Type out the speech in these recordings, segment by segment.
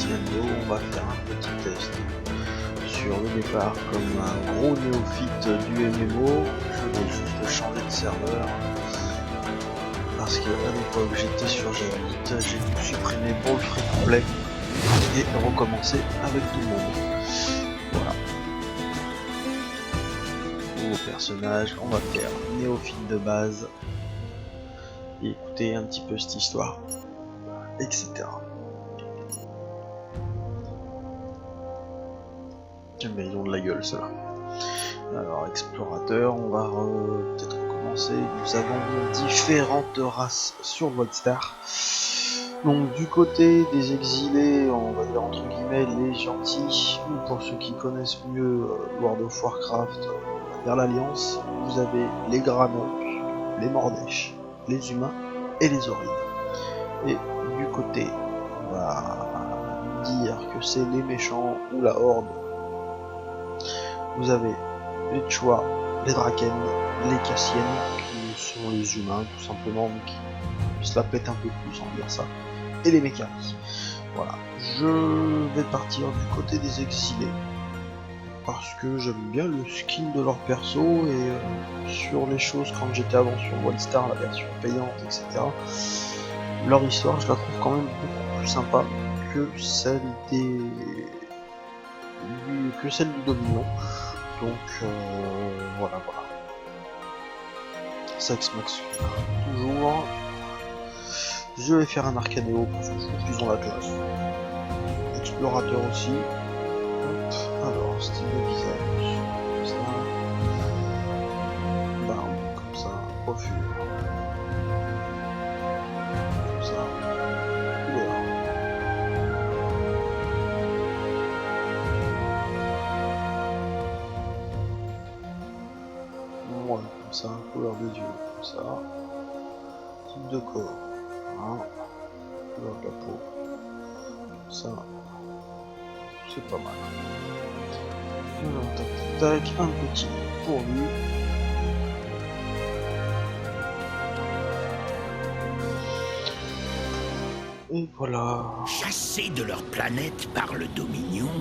MMO, on va faire un petit test. Sur le départ, comme un gros néophyte du MMO, je vais juste changer de serveur. Parce qu'à l'époque j'étais sur G8, j'ai tout supprimé pour le free-to-play et recommencer avec tout le monde. Voilà. Nouveau personnage, on va faire néophyte de base. Et écouter un petit peu cette histoire, etc. Mais ils ont de la gueule ceux-là. Alors explorateur, on va peut-être recommencer. Nous avons différentes races sur Wildstar. Donc du côté des exilés, on va dire entre guillemets les gentils, ou pour ceux qui connaissent mieux World of Warcraft, on va dire l'Alliance, vous avez les Granoks, les Mordesh, les humains et les Aurides. Et du côté, on va dire que c'est les méchants ou la Horde. Vous avez les Chua, les Draken, les Cassiennes, qui sont les humains tout simplement, qui se la pètent un peu plus, on va dire ça, et les mécaniques. Voilà, je vais partir du côté des exilés, parce que j'aime bien le skin de leur perso, et sur les choses quand j'étais avant sur Wildstar, la version payante, etc., leur histoire, je la trouve quand même beaucoup plus sympa que celle du Dominion. Donc voilà. Sex Max toujours. Je vais faire un Arcaneo parce que je trouve qu'ils ont la classe. Explorateur aussi. Hop. Alors, style de visage. Comme ça. Barbe, comme ça. Coiffure. Comme ça. Couleur. Voilà, comme ça. Couleur des yeux. Comme ça. Type de corps. Voilà. Couleur de la peau. Comme ça. C'est pas mal. Alors, tac, un petit pour lui. Et voilà. Chassés de leur planète par le Dominion,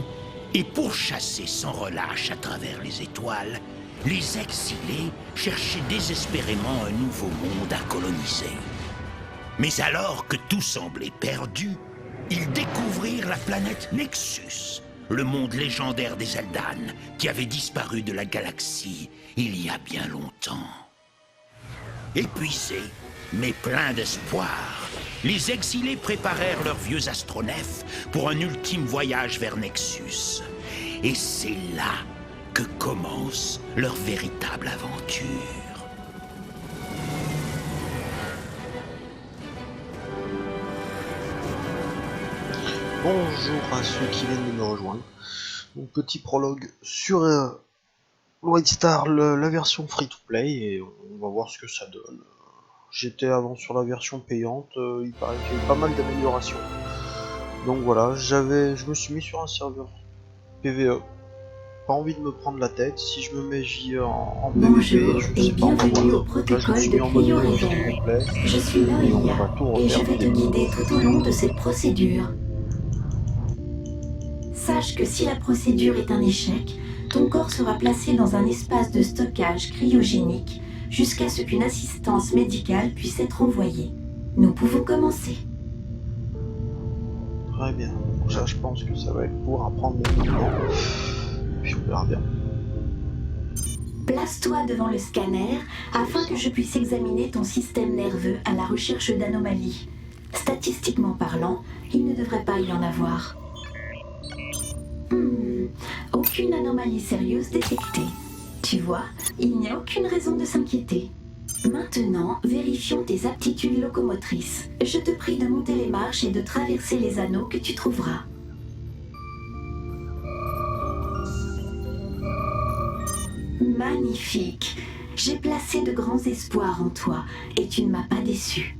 et pourchassés sans relâche à travers les étoiles, les exilés cherchaient désespérément un nouveau monde à coloniser. Mais alors que tout semblait perdu, ils découvrirent la planète Nexus, le monde légendaire des Eldanes, qui avait disparu de la galaxie il y a bien longtemps. Épuisés, mais pleins d'espoir, les exilés préparèrent leurs vieux astronefs pour un ultime voyage vers Nexus. Et c'est là que commence leur véritable aventure. Bonjour à ceux qui viennent de me rejoindre. Donc petit prologue sur Wildstar, la version free-to-play, et on va voir ce que ça donne. J'étais avant sur la version payante, il paraît qu'il y a eu pas mal d'améliorations. Donc voilà, je me suis mis sur un serveur PvE. Pas envie de me prendre la tête, si je me mets en PvP, Bonjour je et sais pas bienvenue pourquoi. au Donc là, je me protocole suis de mis en mode Cryo-Réveil. complet, Je suis et on Loïa va tout et je refaire vais te du début. guider tout au long de cette procédure. Sache que si la procédure est un échec, ton corps sera placé dans un espace de stockage cryogénique jusqu'à ce qu'une assistance médicale puisse être envoyée. Nous pouvons commencer. Très bien, donc ça je pense que ça va être pour apprendre mon temps, puis on verra bien. Place-toi devant le scanner afin que je puisse examiner ton système nerveux à la recherche d'anomalies. Statistiquement parlant, il ne devrait pas y en avoir. Aucune anomalie sérieuse détectée. Tu vois, il n'y a aucune raison de s'inquiéter. Maintenant, vérifions tes aptitudes locomotrices. Je te prie de monter les marches et de traverser les anneaux que tu trouveras. Magnifique. J'ai placé de grands espoirs en toi et tu ne m'as pas déçu.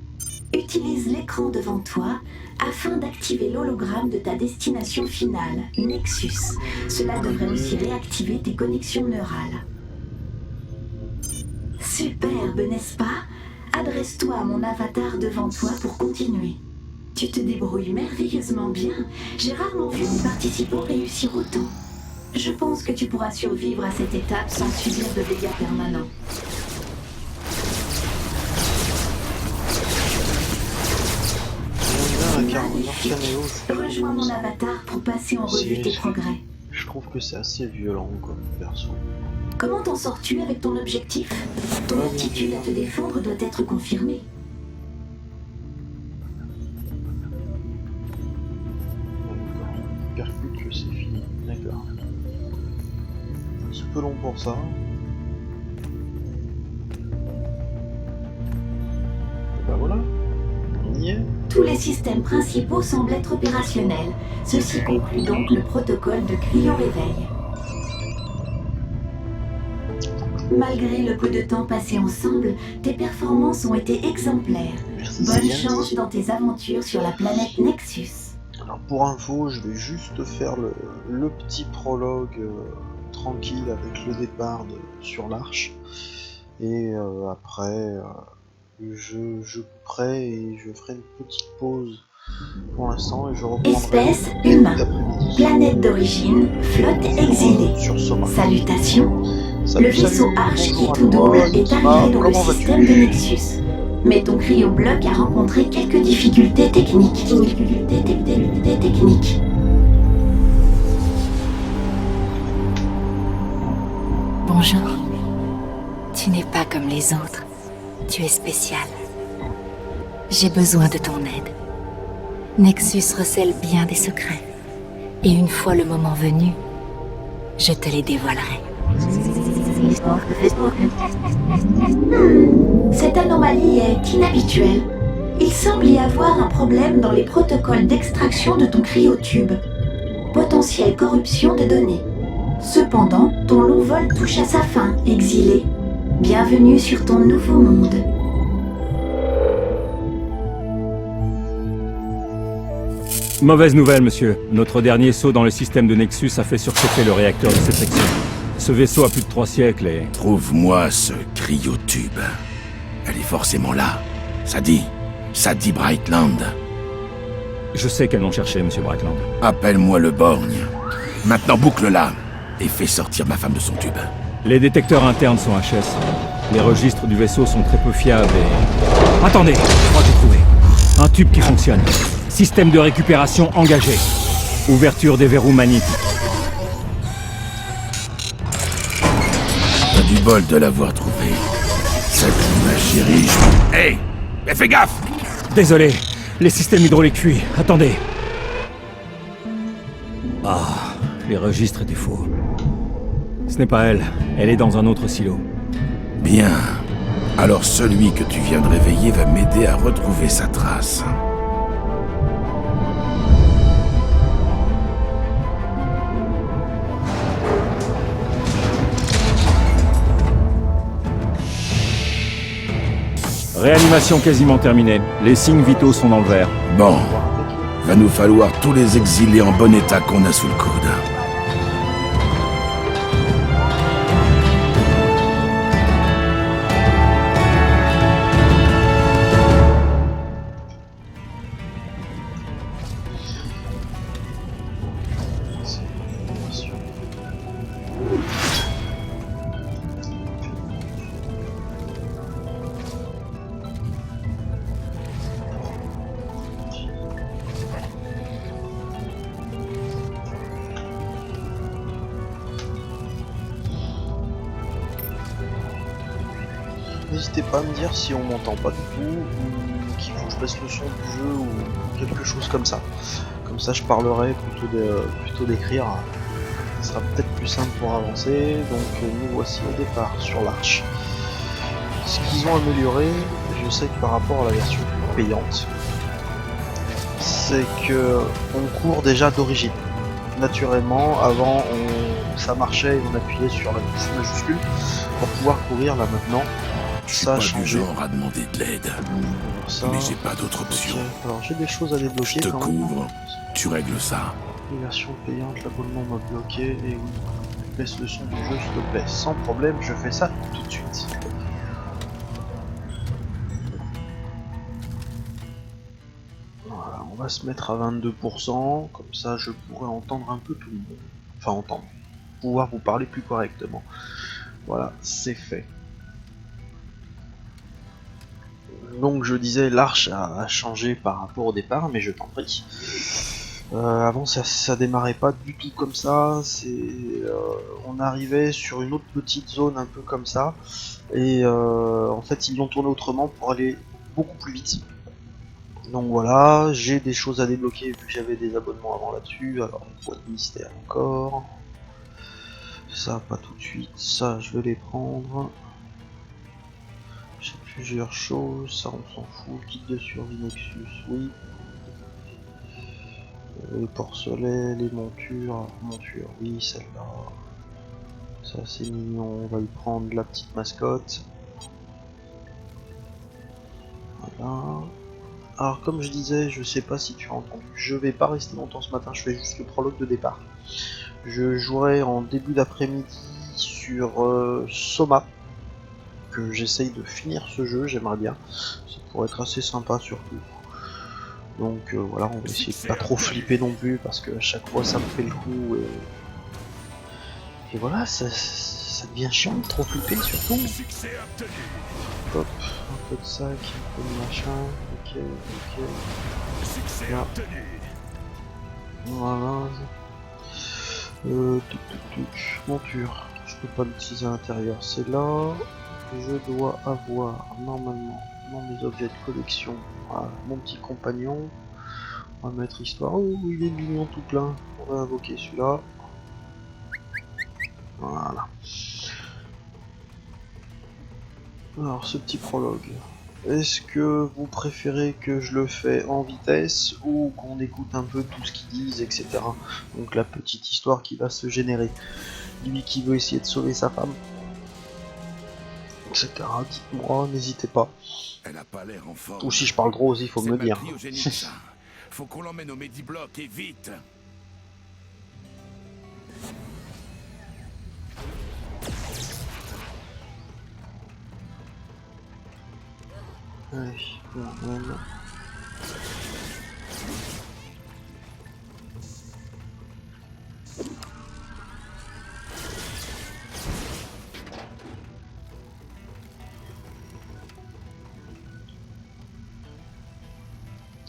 Utilise l'écran devant toi afin d'activer l'hologramme de ta destination finale, Nexus. Cela devrait aussi réactiver tes connexions neurales. Superbe, n'est-ce pas? Adresse-toi à mon avatar devant toi pour continuer. Tu te débrouilles merveilleusement bien. J'ai rarement vu des participants réussir autant. Je pense que tu pourras survivre à cette étape sans subir de dégâts permanents. Rejoins mon avatar pour passer en revue tes progrès. Je trouve que c'est assez violent comme perso. Comment t'en sors-tu avec ton objectif? Ton aptitude à te défendre doit être confirmée. Percute que c'est fini, d'accord. Un petit peu long pour ça. Et bah voilà, on y est. Tous les systèmes principaux semblent être opérationnels. Ceci conclut donc le protocole de cryo-réveil. Malgré le peu de temps passé ensemble, tes performances ont été exemplaires. Merci, Bonne chance dans tes aventures sur la planète Nexus. Alors pour info, je vais juste faire le petit prologue tranquille avec le départ sur l'Arche. Et après, je couperai et je ferai une petite pause pour l'instant et je reprendrai Espèce humain. l'après-midi. Planète d'origine, flotte exilée. Sur Soma. Salutations. Salut, Le vaisseau salut, Arche bonjour qui à tout toi, double est Dima, arrivé dans le comment vas-tu? système de Nexus. Mais ton cryobloc a rencontré quelques difficultés techniques. Bonjour. Tu n'es pas comme les autres. Tu es spécial. J'ai besoin de ton aide. Nexus recèle bien des secrets. Et une fois le moment venu, je te les dévoilerai. Cette anomalie est inhabituelle. Il semble y avoir un problème dans les protocoles d'extraction de ton cryotube. Potentielle corruption de données. Cependant, ton long vol touche à sa fin, exilé. Bienvenue sur ton nouveau monde. Mauvaise nouvelle, monsieur. Notre dernier saut dans le système de Nexus a fait surchauffer le réacteur de cette section. Ce vaisseau a plus de 3 siècles et... Trouve-moi ce cryotube. Elle est forcément là. Ça dit Brightland. Je sais qu'elles l'ont cherché, monsieur Brightland. Appelle-moi le borgne. Maintenant boucle-la et fais sortir ma femme de son tube. Les détecteurs internes sont HS. Les registres du vaisseau sont très peu fiables et... Attendez, je crois que j'ai trouvé. Un tube qui fonctionne. Système de récupération engagé. Ouverture des verrous magnétiques. T'as du bol de l'avoir trouvé. Salut ma chérie. Hé, mais fais gaffe! Désolé, les systèmes hydrauliques fuient. Attendez. Ah, les registres étaient faux. Ce n'est pas elle. Elle est dans un autre silo. Bien. Alors celui que tu viens de réveiller va m'aider à retrouver sa trace. Réanimation quasiment terminée. Les signes vitaux sont dans le vert. Bon. Va nous falloir tous les exilés en bon état qu'on a sous le coude. N'hésitez pas à me dire si on m'entend pas du tout, ou qu'il faut que je baisse le son du jeu, ou quelque chose comme ça. Comme ça je parlerai plutôt d'écrire. Ce sera peut-être plus simple pour avancer. Donc nous voici au départ sur l'Arche. Ce qu'ils ont amélioré, je sais que par rapport à la version payante, c'est que on court déjà d'origine. Naturellement, avant ça marchait et on appuyait sur la touche majuscule pour pouvoir courir. Là maintenant, Je suis ça a pas du changé. genre à demander de l'aide, Ça, mais j'ai pas d'autre option. ok. Alors j'ai des choses à débloquer. Je te quand même. couvre, tu règles ça. Les versions payantes, l'abonnement m'a bloqué et oui. Baisse le son du jeu s'il te plaît. Sans problème, je fais ça tout de suite. Voilà, on va se mettre à 22%, comme ça je pourrais entendre un peu tout le monde. Enfin entendre, pouvoir vous parler plus correctement. Voilà, c'est fait. Donc je disais, l'arche a changé par rapport au départ, mais je t'en prie. Avant ça démarrait pas du tout comme ça, on arrivait sur une autre petite zone un peu comme ça, et en fait ils l'ont tourné autrement pour aller beaucoup plus vite. Donc voilà, j'ai des choses à débloquer vu que j'avais des abonnements avant là-dessus. Alors une boîte mystère encore, ça pas tout de suite, ça je vais les prendre. J'ai plusieurs choses, ça on s'en fout, kit de survie Nexus, oui. Les porcelets, les montures, oui, celle-là. Ça c'est mignon, on va y prendre la petite mascotte. Voilà. Alors comme je disais, je sais pas si tu as entendu, je vais pas rester longtemps ce matin, je fais juste le prologue de départ. Je jouerai en début d'après-midi sur Soma, que j'essaye de finir ce jeu, j'aimerais bien. Ça pourrait être assez sympa surtout. Donc voilà, on va essayer de pas trop flipper non plus, parce que à chaque fois ça me fait le coup. Et voilà, ça devient chiant de trop flipper surtout. Hop, un peu de sac, un peu de machin, ok. Là. Voilà. Monture, je peux pas l'utiliser à l'intérieur, c'est là. Je dois avoir normalement dans mes objets de collection mon petit compagnon. On va mettre histoire. Oh, il est mignon tout plein. On va invoquer celui-là. Voilà. Alors, ce petit prologue. Est-ce que vous préférez que je le fais en vitesse ou qu'on écoute un peu tout ce qu'ils disent, etc. Donc la petite histoire qui va se générer. Lui qui veut essayer de sauver sa femme, etc. Dites-moi, n'hésitez pas. Elle a pas l'air en forme. Ou si je parle trop aussi, il faut me le dire. Faut qu'on l'emmène au Mediblock et vite. Allez, on emmène.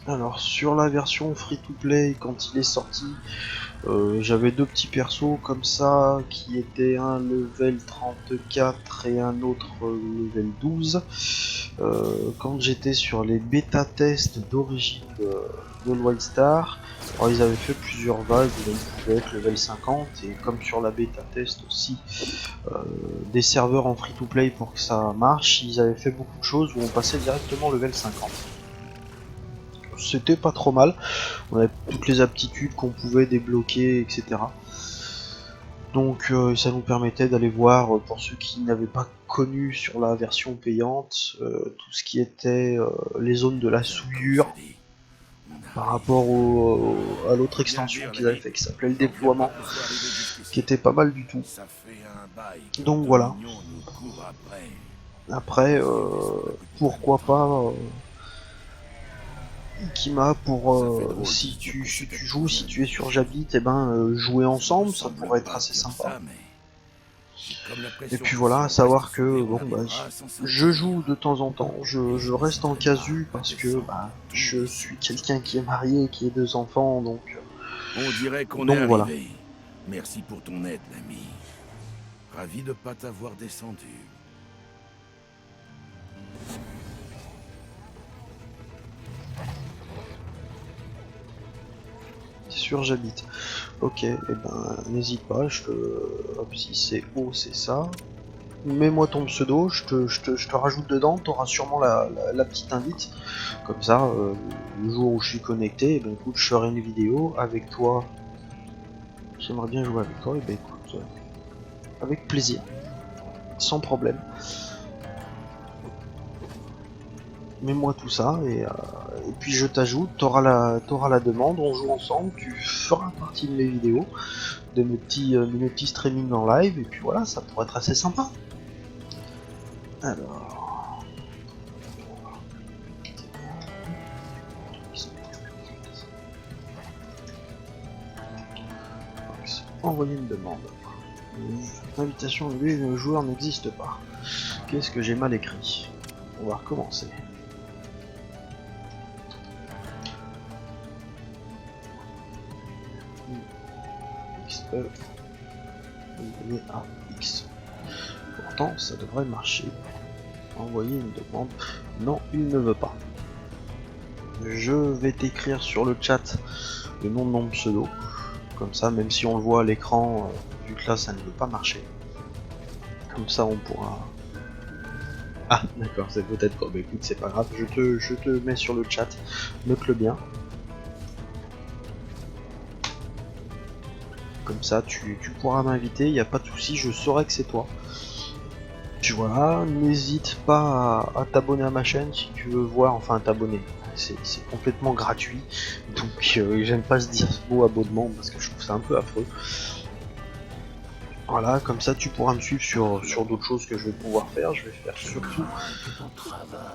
Alors sur la version free-to-play, quand il est sorti, j'avais deux petits persos comme ça, qui étaient un level 34 et un autre level 12. Quand j'étais sur les bêta tests d'origine de Wildstar, alors ils avaient fait plusieurs vagues où on pouvait être level 50, et comme sur la bêta test aussi, des serveurs en free-to-play pour que ça marche, ils avaient fait beaucoup de choses où on passait directement level 50. C'était pas trop mal, on avait toutes les aptitudes qu'on pouvait débloquer, etc. Donc ça nous permettait d'aller voir, pour ceux qui n'avaient pas connu sur la version payante, tout ce qui était les zones de la souillure par rapport à l'autre extension qu'ils avaient fait, qui s'appelait le déploiement, qui était pas mal du tout. Donc voilà. Après, pourquoi pas... Kima, pour si tu joues, si tu es sur Jabit, et jouer ensemble, ça pourrait être assez sympa. Et puis voilà, à savoir que bon, je joue de temps en temps, je reste en casu parce que je suis quelqu'un qui est marié, qui a 2 enfants, donc on dirait qu'on donc est arrivé. Voilà. Merci pour ton aide, l'ami. Ravi de pas t'avoir descendu. Sur j'habite. Ok, et n'hésite pas, hop, si c'est O, c'est ça. Mets-moi ton pseudo, je te rajoute dedans, tu auras sûrement la petite invite. Comme ça, le jour où je suis connecté, écoute, je ferai une vidéo avec toi. J'aimerais bien jouer avec toi, et écoute, avec plaisir, sans problème. Mets-moi tout ça et puis je t'ajoute, t'auras la demande, on joue ensemble, tu feras partie de mes vidéos, de mes petits streamings en live, et puis voilà, ça pourrait être assez sympa. Alors... Envoyer une demande. Invitation levée, le joueur n'existe pas. Qu'est-ce que j'ai mal écrit? On va recommencer. XE envoyer à X. Pourtant, ça devrait marcher. Envoyer une demande. Non, il ne veut pas. Je vais t'écrire sur le chat le nom de mon pseudo. Comme ça, même si on le voit à l'écran, vu que là ça ne veut pas marcher. Comme ça, on pourra. Ah, d'accord, c'est peut-être quoi. Bah écoute, c'est pas grave. Je te mets sur le chat. Note-le bien. Comme ça, tu pourras m'inviter, il n'y a pas de souci, je saurai que c'est toi. Puis voilà, n'hésite pas à t'abonner à ma chaîne si tu veux voir, enfin t'abonner. C'est complètement gratuit, donc j'aime pas se dire ce mot abonnement parce que je trouve ça un peu affreux. Voilà, comme ça tu pourras me suivre sur d'autres choses que je vais pouvoir faire. Je vais faire surtout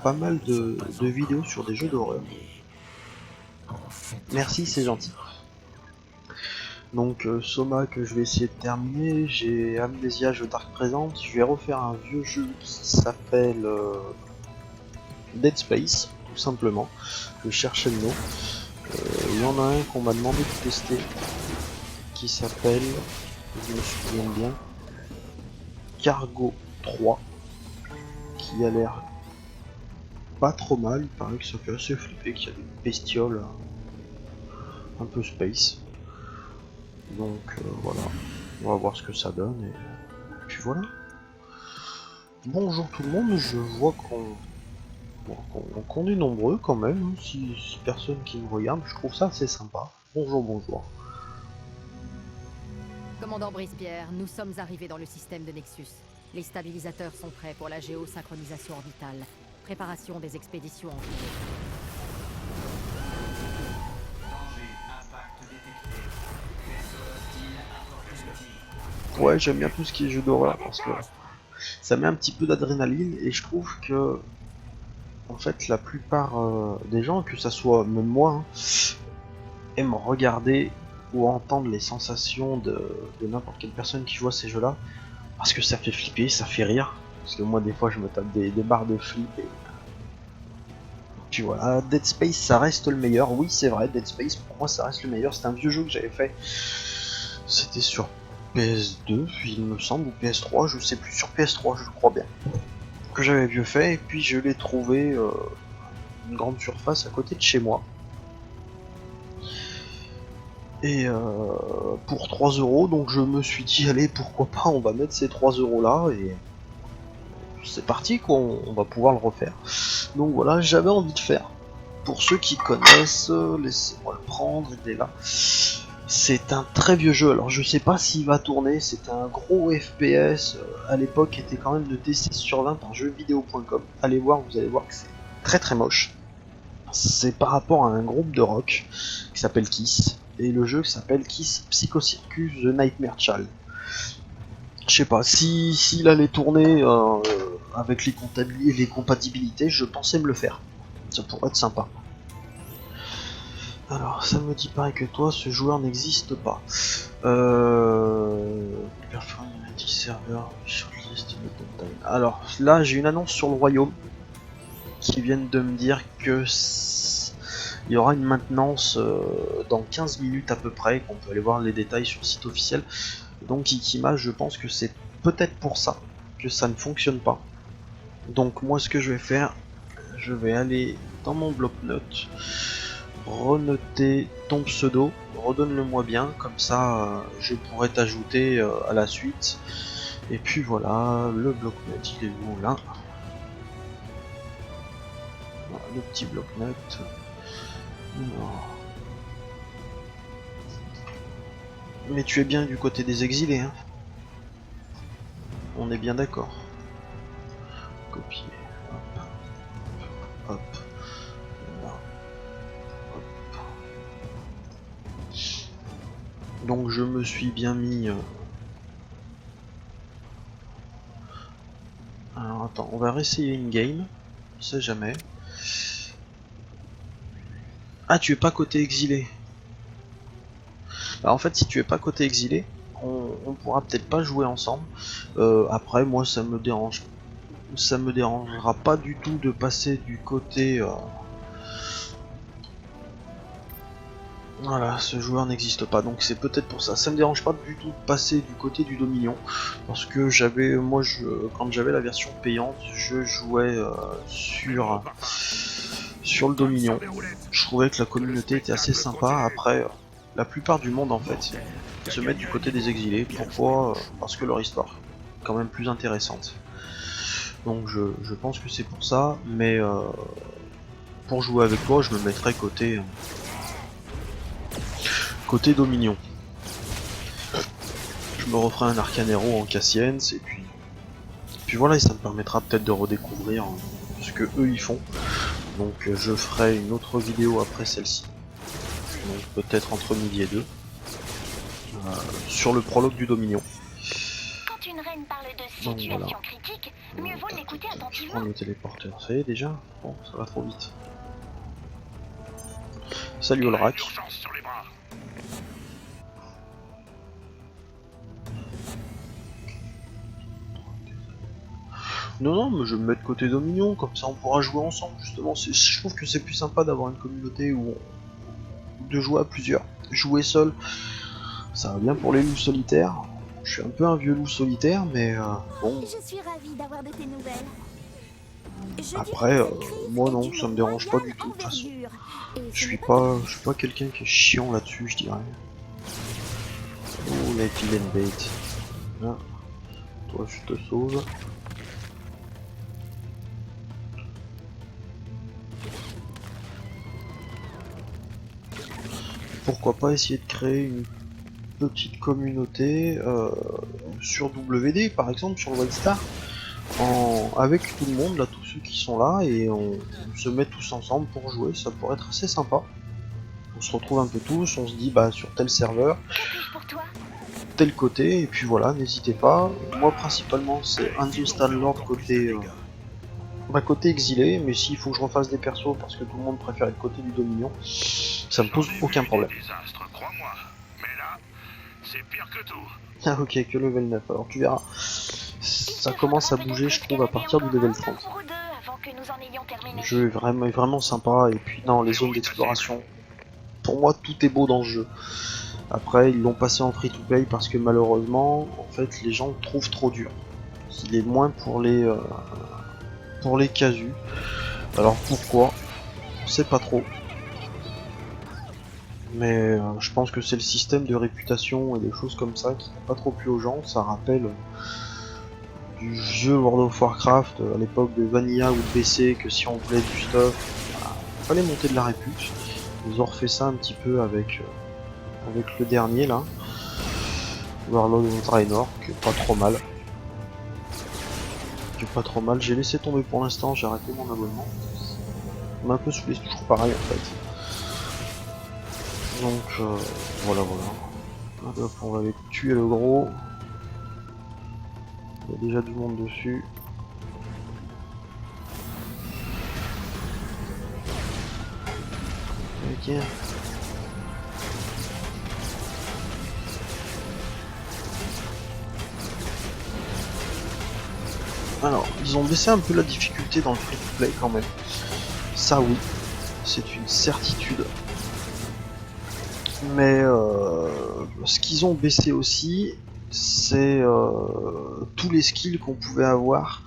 pas mal de vidéos sur des jeux d'horreur. Merci, c'est gentil. Donc Soma que je vais essayer de terminer, j'ai Amnesia The Dark Present, je vais refaire un vieux jeu qui s'appelle Dead Space, tout simplement. Je cherchais le nom. Il y en a un qu'on m'a demandé de tester, qui s'appelle, je me souviens bien, Cargo 3, qui a l'air pas trop mal, il paraît que ça fait assez flipper, qu'il y a des bestioles un peu space. Donc voilà, on va voir ce que ça donne et puis voilà. Bonjour tout le monde, je vois qu'on est nombreux quand même, 6 personnes qui me regardent, je trouve ça assez sympa. Bonjour, bonjour. Commandant Brice-Pierre, nous sommes arrivés dans le système de Nexus. Les stabilisateurs sont prêts pour la géosynchronisation orbitale. Préparation des expéditions en cours. Ouais, j'aime bien tout ce qui est jeu d'horreur parce que ça met un petit peu d'adrénaline et je trouve que en fait la plupart des gens, que ça soit même moi, aiment regarder ou entendre les sensations de n'importe quelle personne qui joue à ces jeux-là parce que ça fait flipper, ça fait rire. Parce que moi des fois je me tape des barres de flip et puis voilà. Dead Space ça reste le meilleur, oui c'est vrai, Dead Space pour moi ça reste le meilleur. C'est un vieux jeu que j'avais fait, c'était sur PS2 il me semble, ou PS3, je sais plus, sur PS3 je crois bien, que j'avais vieux fait, et puis je l'ai trouvé une grande surface à côté de chez moi. Et pour 3 €, donc je me suis dit allez pourquoi pas, on va mettre ces 3 € là et c'est parti quoi, on va pouvoir le refaire. Donc voilà, j'avais envie de faire. Pour ceux qui connaissent, laissez-moi le prendre, il est là. C'est un très vieux jeu, alors je sais pas s'il va tourner, c'était un gros FPS, à l'époque était quand même noté 6/20 par jeuxvideo.com. Allez voir, vous allez voir que c'est très très moche. C'est par rapport à un groupe de rock qui s'appelle Kiss, et le jeu s'appelle Kiss Psycho Circus The Nightmare Child. Je sais pas, s'il allait tourner avec les compatibilités, je pensais me le faire. Ça pourrait être sympa. Alors, ça me dit pareil que toi, ce joueur n'existe pas. Serveur, shortlist, alors, là, j'ai une annonce sur le royaume qui viennent de me dire que il y aura une maintenance dans 15 minutes à peu près, qu'on peut aller voir les détails sur le site officiel. Donc Ikima, je pense que c'est peut-être pour ça que ça ne fonctionne pas. Donc moi ce que je vais faire, je vais aller dans mon bloc-notes, renoter ton pseudo, redonne-le-moi bien, comme ça je pourrais t'ajouter à la suite. Et puis voilà, le bloc-notes il est où là? Voilà, le petit bloc-notes. Mais tu es bien du côté des exilés, hein? On est bien d'accord. Copier. Hop. Hop. Là. Hop. Donc je me suis bien mis... Alors attends, on va réessayer une game. On sait jamais. Ah, tu es pas côté exilé. Bah, en fait, si tu es pas côté exilé, on pourra peut-être pas jouer ensemble. Après, moi, ça me dérangera pas du tout de passer du côté. Voilà, ce joueur n'existe pas, donc c'est peut-être pour ça. Ça me dérange pas du tout de passer du côté du Dominion, parce que quand j'avais la version payante, je jouais sur le Dominion. Je trouvais que la communauté était assez sympa. Après, la plupart du monde en fait se met du côté des exilés. Pourquoi? Parce que leur histoire est quand même plus intéressante. Donc je pense que c'est pour ça, mais pour jouer avec toi, je me mettrais côté Dominion. Je me referai un Arcanero en Cassiens et puis voilà, et ça me permettra peut-être de redécouvrir ce que eux ils font. Donc je ferai une autre vidéo après celle-ci, donc peut-être entre midi et 2, sur le prologue du Dominion. Quand une reine parle de Donc, situation voilà. critique, mieux vaut l'écouter Je attentivement. prends le téléporteur, ça y est déjà? Bon, ça va trop vite. Salut Olrak. Non, mais je vais me mettre côté Dominion, comme ça on pourra jouer ensemble, justement. Je trouve que c'est plus sympa d'avoir une communauté de jouer à plusieurs. Jouer seul, ça va bien pour les loups solitaires. Je suis un peu un vieux loup solitaire, mais bon. Je suis ravie d'avoir de tes nouvelles. Après, moi non, ça me dérange pas du tout, de toute façon. Je suis pas quelqu'un qui est chiant là-dessus, je dirais. Oh, la villain bait. Là. Toi, je te sauve. Pourquoi pas essayer de créer une petite communauté sur WD, par exemple, sur le Wildstar, avec tout le monde, là, tous ceux qui sont là, et on se met tous ensemble pour jouer. Ça pourrait être assez sympa. On se retrouve un peu tous, on se dit bah sur tel serveur, tel côté, et puis voilà, n'hésitez pas. Moi principalement c'est Hanzo Star-Lord côté exilé, mais s'il faut que je refasse des persos parce que tout le monde préfère être côté du Dominion, ça me pose aucun problème. Ah ok, que level 9, alors tu verras. Ça commence à bouger, je trouve, à partir du level 30. Le jeu est vraiment sympa, et puis non, les zones d'exploration, pour moi tout est beau dans ce jeu. Après, ils l'ont passé en free to play parce que malheureusement, en fait, les gens le trouvent trop dur. Il est moins pour les casus. Alors pourquoi? On sait pas trop. Mais je pense que c'est le système de réputation et des choses comme ça qui n'a pas trop plu aux gens. Ça rappelle du jeu World of Warcraft à l'époque de Vanilla ou de PC, que si on voulait du stuff, il fallait monter de la répute. Ils ont refait ça un petit peu avec le dernier là, Warlord of Draenor, qui est pas trop mal. J'ai laissé tomber pour l'instant, j'ai arrêté mon abonnement. On m'a un peu saoulé, c'est toujours pareil en fait. Donc voilà. Hop, on va aller tuer le gros. Il y a déjà du monde dessus. Ok. Alors, ils ont baissé un peu la difficulté dans le free-to-play quand même. Ça oui, c'est une certitude. Mais ce qu'ils ont baissé aussi, c'est tous les skills qu'on pouvait avoir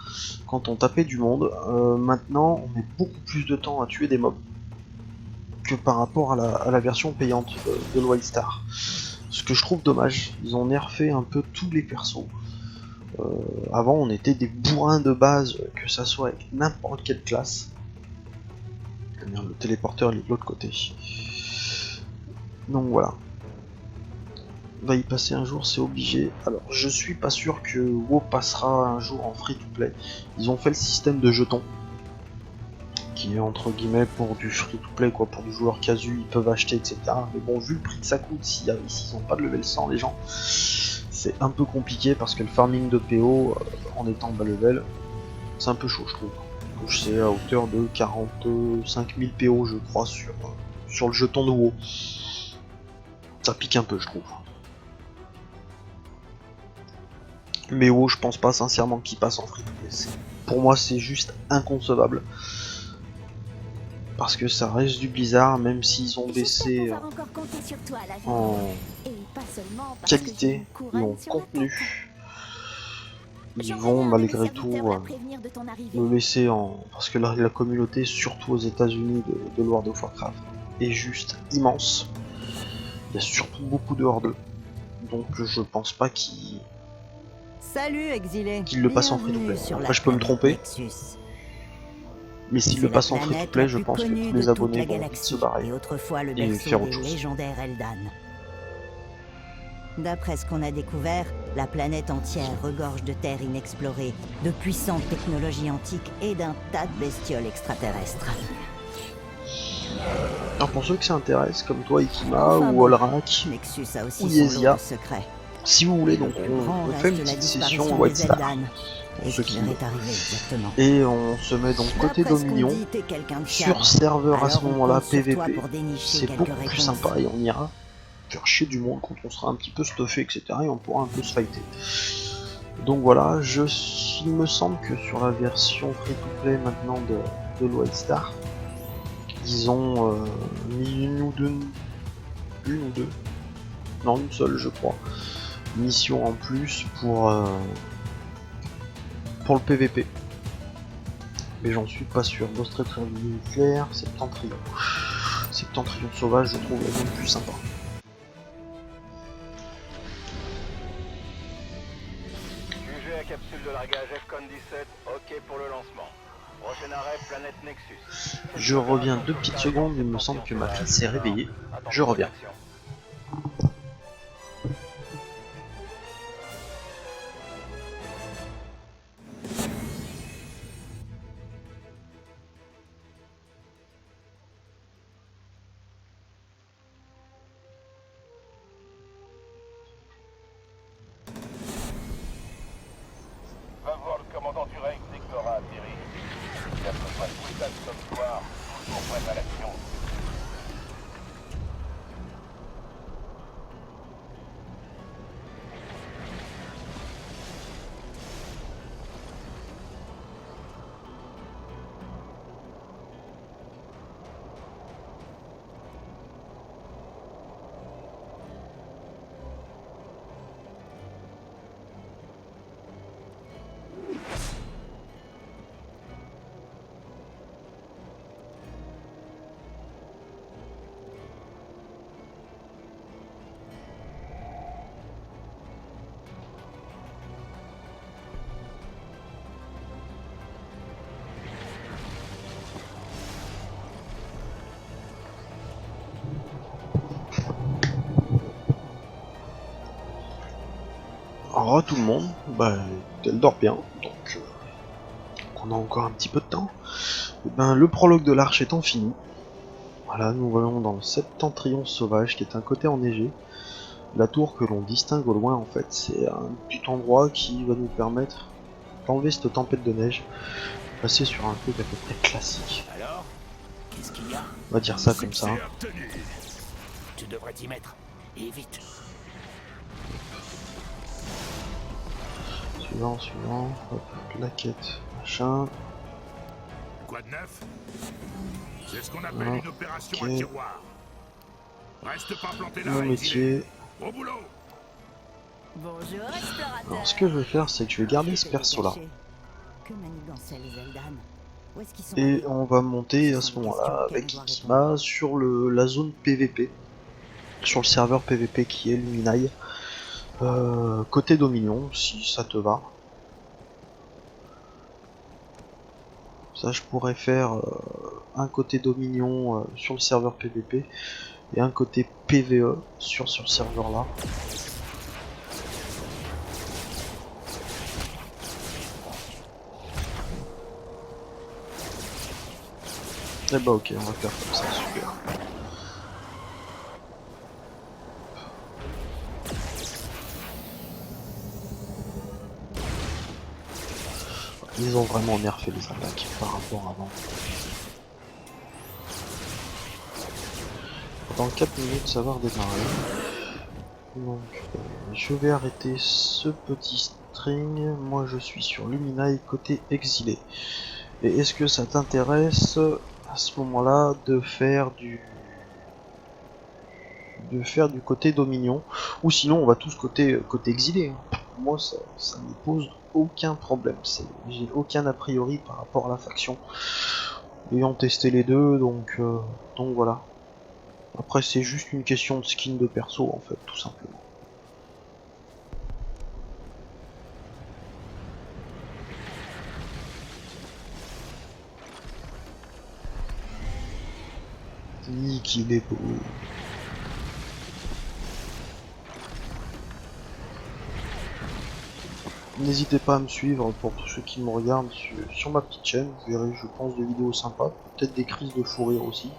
quand on tapait du monde. Maintenant, on met beaucoup plus de temps à tuer des mobs que par rapport à la version payante de Wildstar. Ce que je trouve dommage, ils ont nerfé un peu tous les persos. Avant on était des bourrins de base, que ça soit avec n'importe quelle classe. Le téléporteur il est de l'autre côté. Donc voilà. On va y passer un jour, c'est obligé. Alors je suis pas sûr que WoW passera un jour en free to play. Ils ont fait le système de jetons, qui est entre guillemets pour du free to play, quoi, pour du joueur casu, ils peuvent acheter, etc. Mais bon, vu le prix que ça coûte, s'ils n'ont pas de level 100 les gens, c'est un peu compliqué parce que le farming de PO en étant bas level, c'est un peu chaud je trouve. Donc c'est à hauteur de 45 000 PO je crois sur le jeton de WoW. Ça pique un peu je trouve. Mais WoW, je pense pas sincèrement qu'il passe en free to play. Pour moi, c'est juste inconcevable. Parce que ça reste du Blizzard, même s'ils ont baissé en qualité et en contenu. Ils vont malgré tout le laisser en... Parce que la communauté, surtout aux États-Unis de World of Warcraft, est juste immense. Il y a surtout beaucoup de hors-d'eux. Donc je pense pas qu'il le passe en free-to-play. Après je peux me tromper. Mais s'il le passe en free-to-play, je pense que tous les abonnés vont vite se barrer et faire autre chose. D'après ce qu'on a découvert, la planète entière regorge de terres inexplorées, de puissantes technologies antiques et d'un tas de bestioles extraterrestres. Alors pour ceux que ça intéresse, comme toi Ikima ou Olrak ou Yesia, si vous voulez, donc on fait une petite session White Star, pour ceux qui et on se met donc côté Dominion, sur serveur à ce moment-là, PVP, c'est beaucoup plus sympa et on ira faire chier du monde quand on sera un petit peu stuffé, etc. et on pourra un peu se fighter. Donc voilà, il me semble que sur la version free-to-play maintenant de White Star, ils ont mis une ou deux, non une seule je crois, mission en plus pour le PVP. Mais j'en suis pas sûr. Ghost Recon nucléaire, Septentrion sauvage, je trouve la zone plus sympa. QG à capsule de largage FCON 17, ok pour le lancement. Prochain arrêt, planète Nexus. Je reviens 2 petites secondes, il me semble que ma fille s'est réveillée. Je reviens. Va voir le commandant du Reich dès que l'aura atterri. Il a besoin de tout comme soir, toujours prêt à l'action. Alors tout le monde, elle dort bien, donc on a encore un petit peu de temps. Et le prologue de l'arche étant fini, voilà, nous voyons dans le Septentrion sauvage qui est un côté enneigé. La tour que l'on distingue au loin en fait, c'est un petit endroit qui va nous permettre d'enlever cette tempête de neige, passer sur un truc à peu près classique. Alors, qu'est-ce qu'il y a? On va dire ça comme ça. Tu devrais t'y mettre, et vite. Suivant, hop, la quête, machin. Quoi de neuf? C'est ce qu'on appelle une opération à tiroir. Reste pas planté là. Mon métier. Au boulot. Bonjour, explorateur. Alors ce que je vais faire, c'est que je vais garder ce perso là. Que manigançaient les Eldan? Où est-ce qu'ils sont Et allés? on va monter à ce moment-là avec Ikima sur la zone PVP. Sur le serveur PVP qui est Luminaille. Côté Dominion, si ça te va. Ça, je pourrais faire un côté Dominion sur le serveur PVP et un côté PVE sur ce serveur là. Et bah ok, on va faire comme ça, super. Ils ont vraiment nerfé les attaques par rapport à avant. Dans 4 minutes, ça va redémarrer. Donc, je vais arrêter ce petit string, moi je suis sur Luminae côté exilé. Et est-ce que ça t'intéresse à ce moment-là de faire du côté Dominion, ou sinon on va tous côté exilé. Moi ça me pose aucun problème, j'ai aucun a priori par rapport à la faction, ayant testé les deux, donc voilà. Après c'est juste une question de skin de perso en fait, tout simplement. Qu'il est beau. N'hésitez pas à me suivre pour ceux qui me regardent sur ma petite chaîne, vous verrez je pense des vidéos sympas, peut-être des crises de fou rire aussi.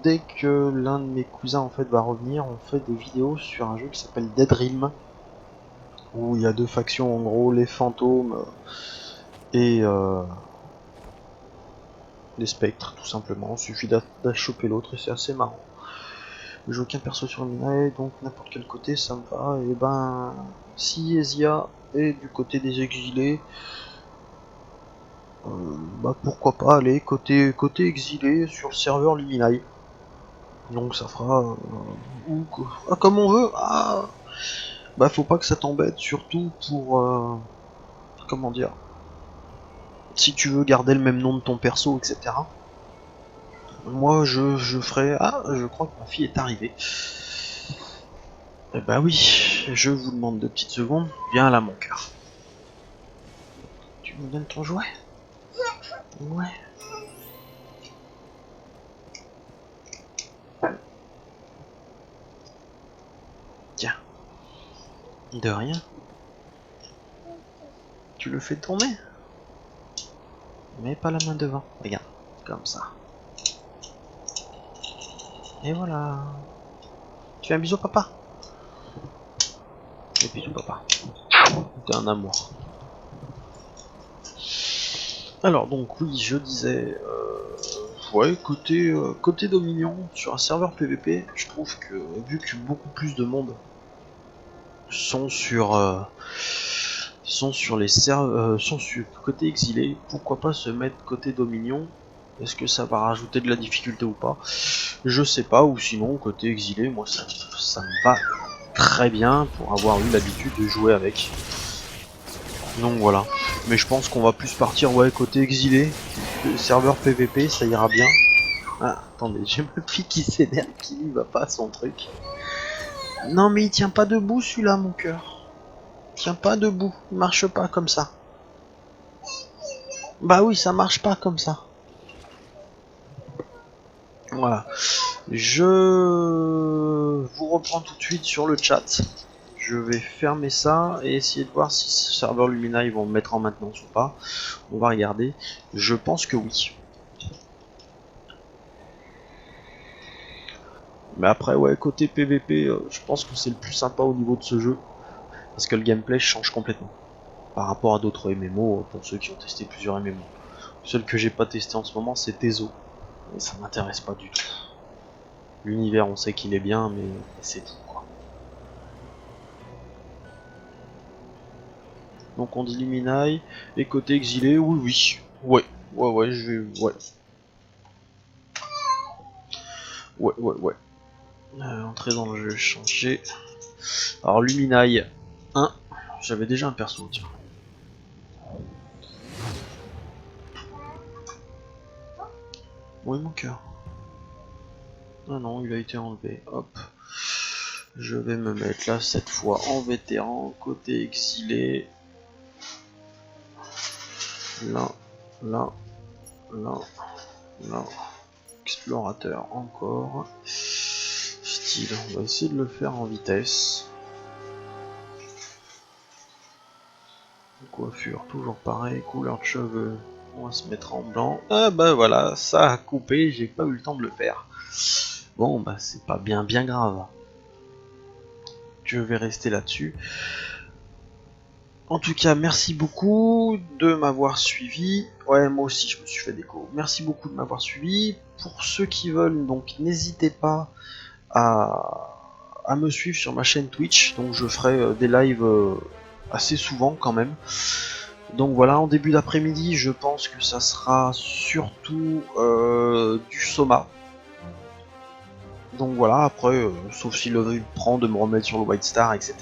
Dès que l'un de mes cousins en fait va revenir, on fait des vidéos sur un jeu qui s'appelle Dead Realm, où il y a deux factions en gros, les fantômes et les spectres tout simplement, il suffit d'achoper l'autre et c'est assez marrant. J'ai aucun perso sur Luminae, donc n'importe quel côté ça me va, et ben si Ezia est du côté des exilés, bah pourquoi pas aller côté exilé sur le serveur Luminae. Donc ça fera comme on veut. Bah faut pas que ça t'embête, surtout pour comment dire, si tu veux garder le même nom de ton perso, etc. Moi je ferai... je crois que ma fille est arrivée. Eh bah oui, je vous demande 2 petites secondes. Viens là mon cœur. Tu me donnes ton jouet? Ouais. Tiens. De rien. Tu le fais tourner? Mets pas la main devant. Regarde. Comme ça. Et voilà. Tu fais un bisou papa? Et bisous papa. T'es un amour. Alors donc oui, je disais, ouais, côté Dominion, sur un serveur PVP, je trouve que vu que beaucoup plus de monde sont sur côté exilé, pourquoi pas se mettre côté Dominion? Est-ce que ça va rajouter de la difficulté ou pas? Je sais pas, ou sinon côté exilé, moi ça me va très bien pour avoir eu l'habitude de jouer avec. Donc voilà, mais je pense qu'on va plus partir côté exilé, le serveur PVP, ça ira bien. Ah, attendez, j'ai ma fille qui s'énerve, qui n'y va pas à son truc. Non mais il tient pas debout celui-là mon cœur. Il tient pas debout, il marche pas comme ça. Bah oui, ça marche pas comme ça. Voilà, je vous reprends tout de suite sur le chat. Je vais fermer ça et essayer de voir si ce serveur Lumina ils vont me mettre en maintenance ou pas. On va regarder. Je pense que oui. Mais après ouais, côté PVP, je pense que c'est le plus sympa au niveau de ce jeu. Parce que le gameplay change complètement. Par rapport à d'autres MMO, pour ceux qui ont testé plusieurs MMO. Le seul que j'ai pas testé en ce moment c'est Tezo. Et ça m'intéresse pas du tout. L'univers on sait qu'il est bien, mais c'est tout. Donc on dit Luminae, et côté exilé, oui. Ouais, je vais... Ouais. Entrer dans le jeu, changer. Alors Luminae 1, j'avais déjà un perso, tiens. Oui mon cœur. Ah non, il a été enlevé, hop. Je vais me mettre là cette fois en vétéran, côté exilé. Là. Explorateur encore. Style, on va essayer de le faire en vitesse. Coiffure, toujours pareil. Couleur de cheveux, on va se mettre en blanc. Ah bah voilà, ça a coupé, j'ai pas eu le temps de le faire. Bon bah c'est pas bien grave. Je vais rester là-dessus. En tout cas, merci beaucoup de m'avoir suivi. Ouais, moi aussi, je me suis fait déco. Merci beaucoup de m'avoir suivi. Pour ceux qui veulent, donc, n'hésitez pas à à me suivre sur ma chaîne Twitch, donc je ferai des lives assez souvent quand même. Donc voilà, en début d'après-midi, je pense que ça sera surtout du Soma. Donc voilà, après, sauf si le prend de me remettre sur le White Star, etc.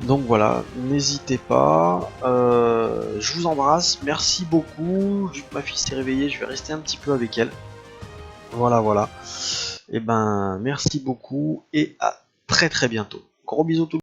Donc voilà, n'hésitez pas, je vous embrasse, merci beaucoup, vu que ma fille s'est réveillée, je vais rester un petit peu avec elle. Voilà, et ben merci beaucoup, et à très bientôt. Gros bisous tout le monde.